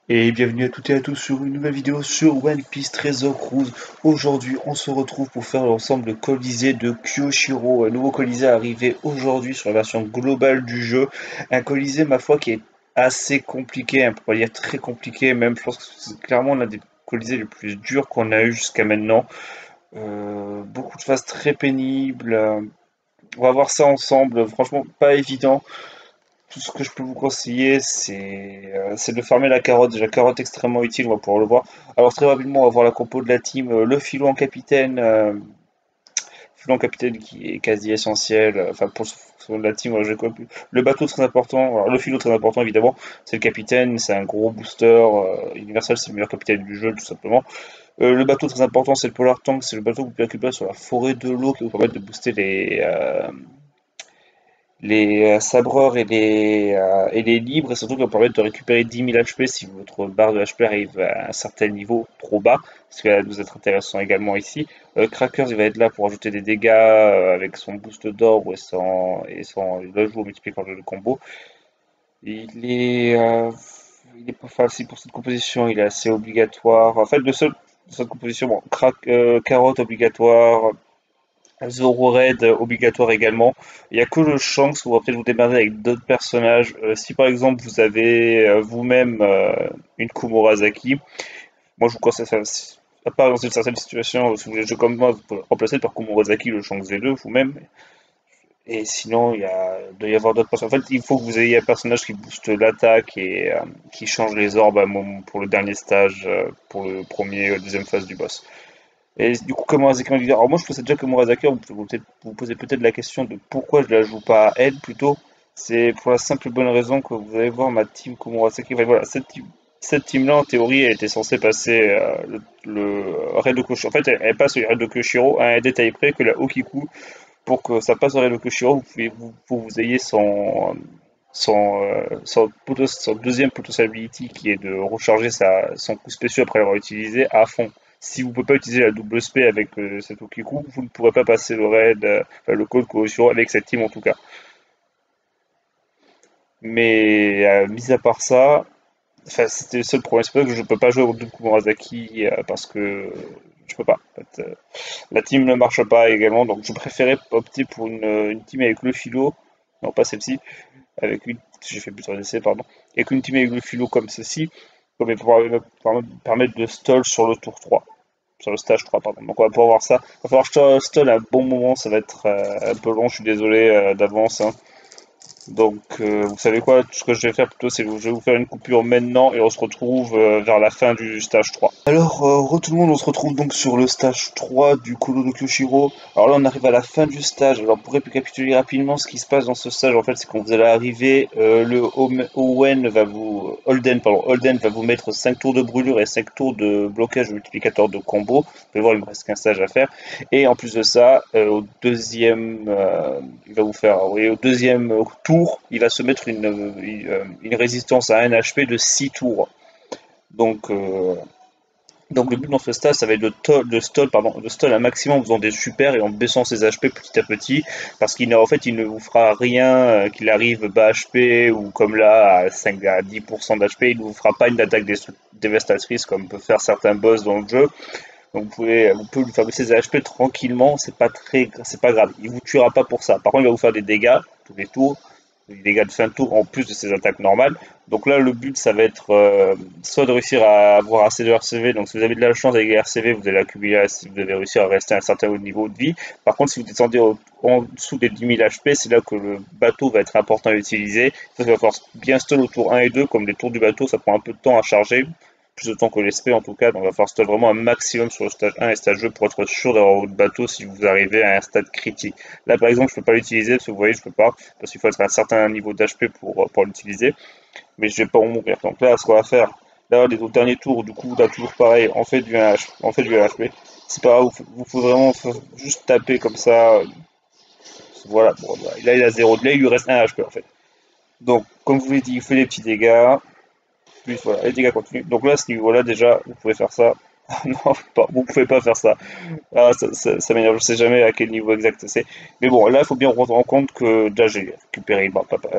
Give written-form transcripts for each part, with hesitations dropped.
Et bienvenue à toutes et à tous sur une nouvelle vidéo sur One Piece Treasure Cruise. Aujourd'hui, on se retrouve pour faire l'ensemble de Colisée de Kyoshiro. Un nouveau Colisée arrivé aujourd'hui sur la version globale du jeu. Un Colisée, ma foi, qui est assez compliqué, hein, pour pas dire très compliqué, même je pense que c'est clairement l'un des Colisées les plus durs qu'on a eu jusqu'à maintenant. Beaucoup de phases très pénibles. On va voir ça ensemble, franchement pas évident. Tout ce que je peux vous conseiller, c'est de farmer la carotte. Déjà, carotte extrêmement utile, on va pouvoir le voir. Alors, très rapidement, on va voir la compo de la team. Le filon en capitaine qui est quasi essentiel. Enfin, pour la team, voilà, le bateau très important. Alors, le philo très important, évidemment. C'est le capitaine, c'est un gros booster. Universal, c'est le meilleur capitaine du jeu, tout simplement. Le bateau très important, c'est le Polar Tank. C'est le bateau que vous pouvez récupérer sur la forêt de l'eau qui vous permet de booster les sabreurs et les libres, et surtout qui vont permettre de récupérer 10 000 HP si votre barre de HP arrive à un certain niveau trop bas, ce qui va nous être intéressant également ici. Crackers, il va être là pour ajouter des dégâts avec son boost d'orbe et son il ajout au multiplicateur de combo. Il est, euh, il est pas facile pour cette composition, il est assez obligatoire. En fait, le seul de cette composition, bon, carotte obligatoire, Zoro Red obligatoire également. Il n'y a que le Shanks où vous va peut-être vous démerder avec d'autres personnages. Si par exemple vous avez vous-même une Kumurasaki, moi je vous conseille ça. À part dans une certaine situation, si vous voulez jouer comme moi, vous pouvez remplacer par Kumurasaki le Shanks V2 vous-même. Et sinon, il doit y avoir d'autres personnages. En fait, il faut que vous ayez un personnage qui booste l'attaque et qui change les orbes pour le dernier stage, pour le premier, deuxième phase du boss. Et du coup, comme Murasaki m'a dit, alors moi je pensais déjà que Murasaki, vous posez peut-être la question de pourquoi je la joue pas à elle plutôt. C'est pour la simple bonne raison que vous allez voir ma team Komurasaki. Enfin, voilà, cette team-là, en théorie, elle était censée passer le raid de Koshiro. En fait, elle passe le raid de Koshiro à un détail près que la Okiku, pour que ça passe au raid de Koshiro, vous ayez son deuxième potential ability qui est de recharger son coup spécial après l'avoir utilisé à fond. Si vous ne pouvez pas utiliser la double spé avec cet Okiku, vous ne pourrez pas passer le raid, enfin, le code Kuroshiro avec cette team en tout cas. Mais mis à part ça, enfin, c'était le seul problème. C'est pour ça que je ne peux pas jouer au double Kumurasaki parce que je peux pas. En fait, la team ne marche pas également, donc je préférais opter pour une team avec le philo, non pas celle-ci, avec une, j'ai fait plusieurs essais, pardon, avec une team avec le philo comme ceci, comme pour permettre de stall sur le tour 3, sur le stage 3, pardon. Donc on va pouvoir voir ça. Il va falloir que je stall à un bon moment, ça va être un peu long, je suis désolé d'avance, hein. Donc, vous savez quoi, ce que je vais faire plutôt, c'est que je vais vous faire une coupure maintenant et on se retrouve vers la fin du stage 3. Alors, tout le monde, on se retrouve donc sur le stage 3 du Kodo no Kyoshiro. Alors là, on arrive à la fin du stage. Alors, pour récapituler rapidement ce qui se passe dans ce stage, en fait, c'est quand vous allez arriver, Holden va vous mettre 5 tours de brûlure et 5 tours de blocage multiplicateur de combo. Vous pouvez voir, il me reste qu'un stage à faire. Et en plus de ça, il va vous faire, oui, au deuxième tour, il va se mettre une résistance à 1 HP de 6 tours. Donc, euh, donc le but dans ce stage, ça va être de stall un maximum en faisant des super et en baissant ses HP petit à petit, parce en fait, il ne vous fera rien qu'il arrive bas HP ou comme là à 5 à 10% d'HP, il ne vous fera pas une attaque dévastatrice comme peut faire certains boss dans le jeu. Donc vous pouvez lui faire baisser ses HP tranquillement, c'est pas grave. Il vous tuera pas pour ça. Par contre, il va vous faire des dégâts tous les tours, des dégâts de fin de tour en plus de ses attaques normales. Donc là, le but, ça va être soit de réussir à avoir assez de RCV. Donc si vous avez de la chance avec les RCV, vous allez accumuler, si vous allez réussir à rester à un certain niveau de vie. Par contre, si vous descendez en dessous des 10 000 HP, c'est là que le bateau va être important à utiliser. Ça va falloir bien stall au tour 1 et 2, comme les tours du bateau, ça prend un peu de temps à charger plus de temps que l'esprit en tout cas, donc il va falloir stall vraiment un maximum sur le stage 1 et stage 2 pour être sûr d'avoir votre bateau si vous arrivez à un stade critique. Là par exemple je ne peux pas l'utiliser parce que vous voyez je peux pas, parce qu'il faut être à un certain niveau d'HP pour l'utiliser, mais je vais pas en mourir. Donc là ce qu'on va faire, là les autres derniers tours, du coup là toujours pareil, on fait du HP, c'est pas grave, vous pouvez vraiment juste taper comme ça, voilà, bon, bah, là il a 0, là il lui reste 1 HP en fait. Donc comme je vous l'ai dit, il fait des petits dégâts, plus voilà, les dégâts continuent. Donc là, à ce niveau-là, déjà, vous pouvez faire ça. Non, vous pouvez pas faire ça. Ah, ça m'énerve, je sais jamais à quel niveau exact c'est. Mais bon, là, il faut bien rendre en compte que déjà j'ai récupéré une barre papa,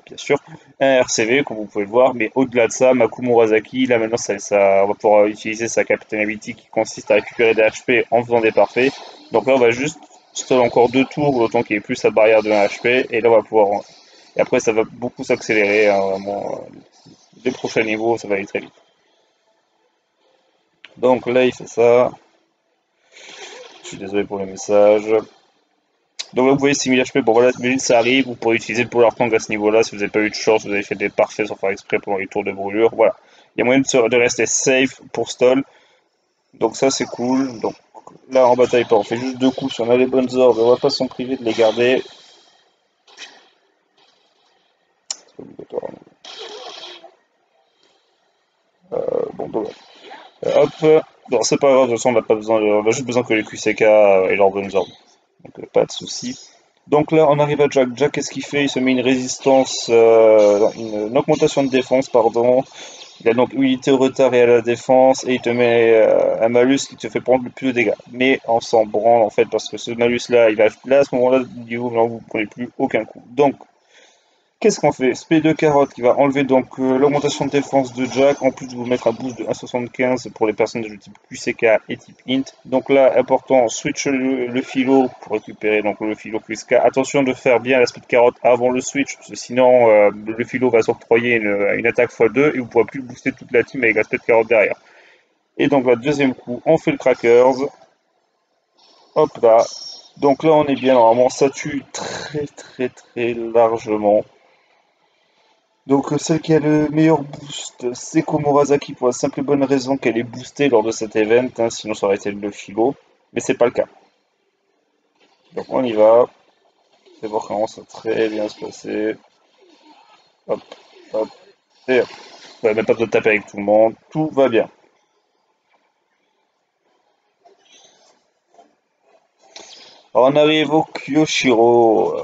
bien sûr, un RCV, comme vous pouvez le voir, mais au-delà de ça, Maku Murasaki, là maintenant, on va pouvoir utiliser sa Captain Ability qui consiste à récupérer des HP en faisant des parfaits. Donc là, on va juste stall encore 2 tours, le temps qu'il n'y ait plus sa barrière de 1 HP, et là, on va pouvoir. Et après, ça va beaucoup s'accélérer, hein, vraiment. Les prochains niveaux, ça va aller très vite. Donc là, il fait ça. Je suis désolé pour le message. Donc là, vous voyez 6000 HP, bon voilà, imagine ça arrive, vous pourrez utiliser le Power Tongue à ce niveau-là si vous n'avez pas eu de chance, vous avez fait des parfaits sans faire exprès pendant les tours de brûlure, voilà. Il y a moyen de rester safe pour stall, donc ça c'est cool. Donc là en bataille pas, on fait juste 2 coups, si on a les bonnes ordres, on va pas s'en priver de les garder. C'est obligatoire. Bon, donc, hop, bon c'est pas grave, de toute façon on n'a pas besoin, on a juste besoin que les QCK aient leurs bonnes ordres, donc pas de soucis. Donc là, on arrive à Jack. Jack, qu'est-ce qu'il fait? Il se met une résistance, une augmentation de défense, pardon. Il a donc unité au retard et à la défense, et il te met un malus qui te fait prendre le plus de dégâts. Mais on s'en branle en fait, parce que ce malus-là, il va là à ce moment-là du niveau, vous ne prenez plus aucun coup. Donc, qu'est-ce qu'on fait? SP2 carotte qui va enlever donc l'augmentation de défense de Jack, en plus de vous mettre un boost de 1,75 pour les personnages de type QCK et type Int. Donc là, important, switch le philo pour récupérer donc le philo QCK. Attention de faire bien l'aspect de carotte avant le switch, parce que sinon le philo va s'octroyer une attaque x2 et vous ne pourrez plus booster toute la team avec l'aspect de carotte derrière. Et donc là, deuxième coup, on fait le crackers. Hop là. Donc là, on est bien, normalement, ça tue très largement. Donc celle qui a le meilleur boost, c'est Komurasaki pour la simple et bonne raison qu'elle est boostée lors de cet event, hein, sinon ça aurait été le philo, mais c'est pas le cas. Donc on y va, c'est voir comment ça va très bien se passer. Hop, hop, et hop. Ouais, même pas besoin de taper avec tout le monde, tout va bien. Alors on arrive au Kyoshiro.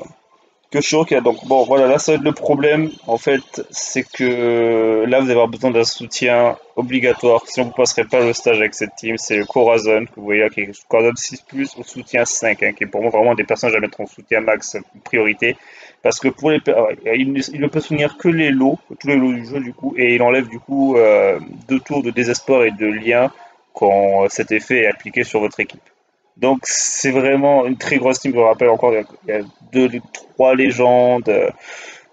Kyoshiro qui a donc, bon voilà, là ça va être le problème, en fait, c'est que là vous allez avoir besoin d'un soutien obligatoire, sinon vous passerez pas le stage avec cette team, c'est le Corazon, que vous voyez là, qui est Corazon 6+, au soutien 5, hein, qui est pour moi vraiment des personnages à mettre en soutien max priorité, parce que pour il ne peut soutenir que les lots, tous les lots du jeu du coup, et il enlève du coup 2 tours de désespoir et de lien quand cet effet est appliqué sur votre équipe. Donc c'est vraiment une très grosse team, je me rappelle encore, il y a 2, 3 légendes,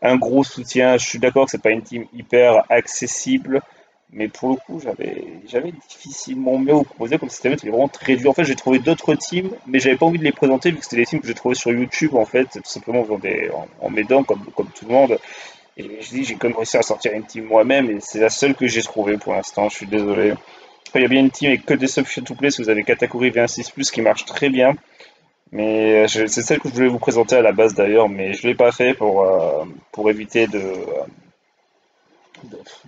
un gros soutien. Je suis d'accord que c'est pas une team hyper accessible, mais pour le coup j'avais difficilement mieux au proposer comme système, c'était vraiment très dur. En fait j'ai trouvé d'autres teams, mais j'avais pas envie de les présenter vu que c'était des teams que j'ai trouvé sur YouTube en fait, tout simplement en m'aidant comme tout le monde. Et je dis j'ai quand même réussi à sortir une team moi-même et c'est la seule que j'ai trouvée pour l'instant, je suis désolé. Après, il y a bien une team avec que des subs to play si vous avez Katakuri V1 6+, qui marche très bien. Mais c'est celle que je voulais vous présenter à la base d'ailleurs, mais je ne l'ai pas fait pour éviter de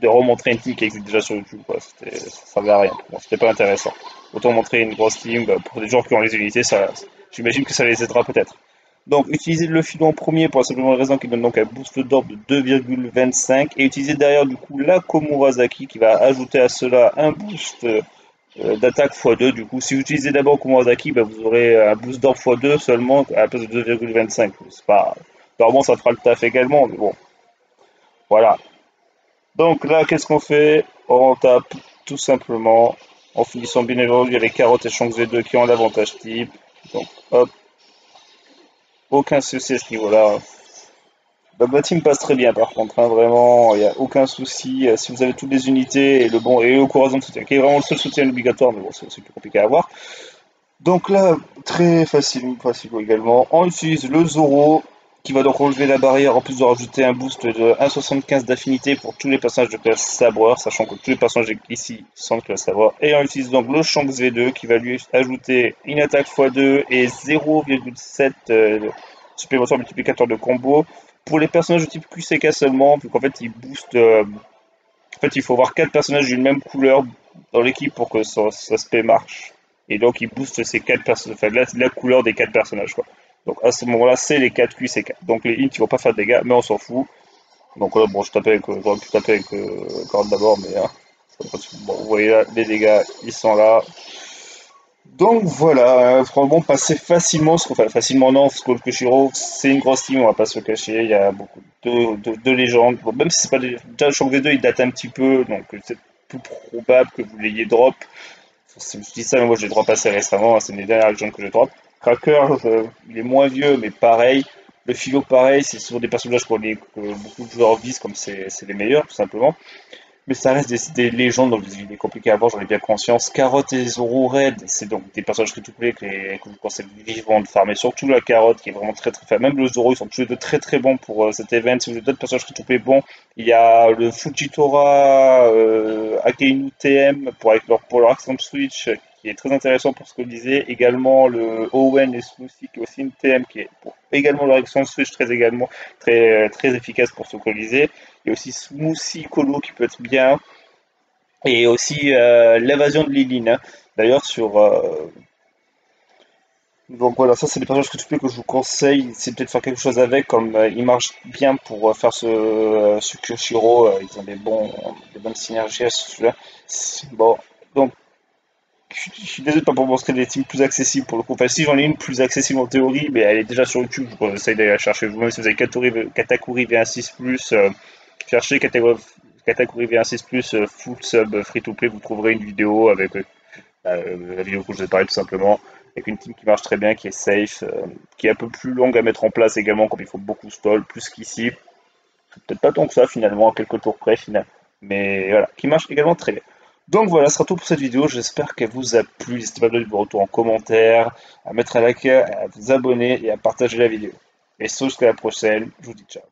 remontrer une team qui existe déjà sur YouTube, quoi. Ça servait à rien. Bon, c'était pas intéressant. Autant montrer une grosse team pour des gens qui ont les unités, j'imagine que ça les aidera peut-être. Donc, utilisez le filon en premier pour la simple raison qu'il donne donc un boost d'orbe de 2,25 et utilisez derrière du coup la Komurasaki qui va ajouter à cela un boost d'attaque x2. Du coup, si vous utilisez d'abord Komurasaki, bah, vous aurez un boost d'or x2 seulement à la place de 2,25. C'est pas. Normalement, ça fera le taf également, mais bon, voilà. Donc là, qu'est-ce qu'on fait? On tape tout simplement en finissant bien évidemment. Il y a les carottes et Shanks V2 qui ont l'avantage type. Donc hop, aucun souci à ce niveau-là. Donc la team passe très bien par contre, hein, vraiment, il n'y a aucun souci. Si vous avez toutes les unités et le bon et le corazon de soutien, qui est vraiment le seul soutien obligatoire, mais bon, c'est plus compliqué à avoir. Donc là, très facile également. On utilise le Zoro, qui va donc relever la barrière, en plus de rajouter un boost de 1,75 d'affinité pour tous les personnages de classe sabreur, sachant que tous les personnages ici sont de classe sabreur. Et on utilise donc le Shanks V2, qui va lui ajouter une attaque x2 et 0,7 supplémentaire multiplicateur de combo. Pour les personnages de type QCK seulement, vu qu'en fait il booste. En fait, il faut avoir 4 personnages d'une même couleur dans l'équipe pour que son aspect marche. Et donc, il booste ces 4 personnages, enfin, la couleur des 4 personnages, quoi. Donc, à ce moment-là, c'est les 4 Q, c'est 4. Donc, les int, ils vont pas faire de dégâts, mais on s'en fout. Donc, là, bon, j'aurais pu taper avec Corne d'abord, mais c'est Bon, vous voyez là, les dégâts, ils sont là. Donc voilà, probablement passer facilement, enfin facilement non, Skull Kushiro, c'est une grosse team, on va pas se le cacher, il y a beaucoup de légendes. Bon, même si c'est pas déjà le Shock V2 il date un petit peu, donc c'est plus probable que vous l'ayez drop. Je dis ça, mais moi je l'ai drop assez récemment, hein, c'est une des dernières légendes que je drop. Cracker, il est moins vieux, mais pareil. Le philo, pareil, c'est sur des personnages que beaucoup de joueurs visent, comme c'est les meilleurs, tout simplement. Mais ça reste des légendes, donc il est compliqué à voir, j'en ai bien conscience. Carotte et Zoro Red, c'est donc des personnages free-to-play que je vous conseille vivement de farmer. Surtout la Carotte qui est vraiment très très faible. Même le Zoro, ils sont tous les deux très très bons pour cet event. Si vous avez d'autres personnages free-to-play bons, il y a le Fujitora Akainu TM pour leur accent switch qui est très intéressant pour ce que je disais. Également le Owen et Smoothie qui est aussi une TM qui est également leur accent switch très efficace pour ce que je disais. Il y a aussi Smoothie Colo qui peut être bien. Et aussi l'évasion de Liline, hein. D'ailleurs, donc voilà, ça c'est des personnages que je vous conseille. C'est peut-être faire quelque chose avec, comme il marche bien pour faire ce Kyoshiro. Ils ont des bonnes synergies à celui-là. Bon, donc je suis désolé pas pour montrer des teams plus accessibles pour le coup. Enfin, si j'en ai une plus accessible en théorie, mais elle est déjà sur YouTube. Je vous conseille d'aller la chercher vous-même si vous avez Katakuri V16+. Cherchez Katakuri V16+, full sub free to play, vous trouverez une vidéo avec la vidéo que je vous ai parlé tout simplement, avec une team qui marche très bien, qui est safe, qui est un peu plus longue à mettre en place également, comme il faut beaucoup stall, plus qu'ici. Peut-être pas tant que ça finalement, à quelques tours près finalement, mais voilà, qui marche également très bien. Donc voilà, ce sera tout pour cette vidéo, j'espère qu'elle vous a plu, n'hésitez pas à donner vos retours en commentaire, à mettre un like, à vous abonner et à partager la vidéo. Et ce, jusqu'à la prochaine, je vous dis ciao.